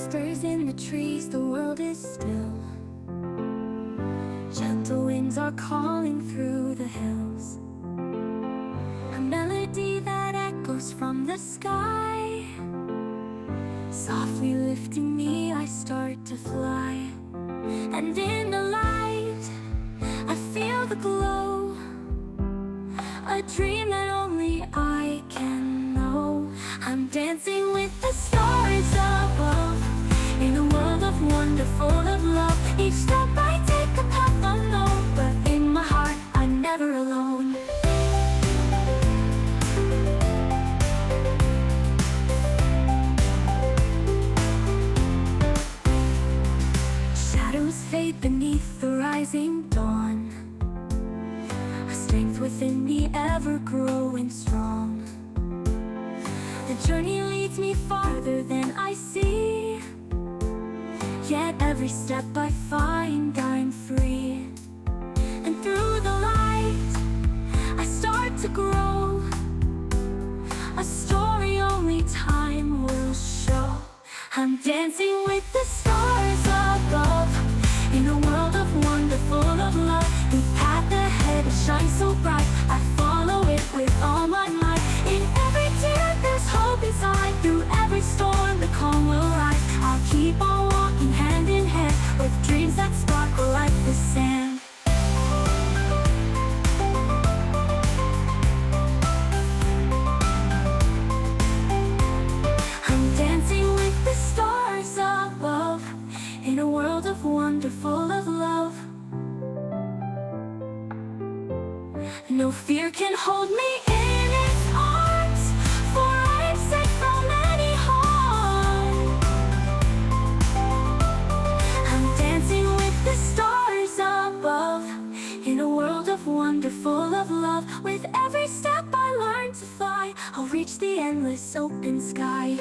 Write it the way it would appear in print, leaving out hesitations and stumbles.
whispers in the trees, the world is still. Gentle winds are calling through the hills, a melody that echoes from the sky. Softly lifting me, I start to fly. And in the light, I feel the glow, a dream that only I can know. I'm dancing with the stars above, in a world of wonder, full of love. Each step I take a path unknown, but in my heart I'm never alone. Shadows fade beneath the rising dawn, a strength within me ever growing strong. The journey leads me farther than I see, yet every step I find I'm free. And through the light I start to grow, a story only time will show. I'm dancing with the stars above, in a world of wonder, full of love. The path ahead shines so bright, I follow it with all my might. In every tear there's hope inside, through every storm the calm will rise. I'll keep on walking hand in hand, with dreams that sparkle like the sand. I'm dancing with the stars above, in a world of wonder, full of love. No fear can hold me in its arms, for I am safe from any harm. I'm dancing with the stars above, in a world of wonder, full of love. With every step I learn to fly, I'll reach the endless open sky.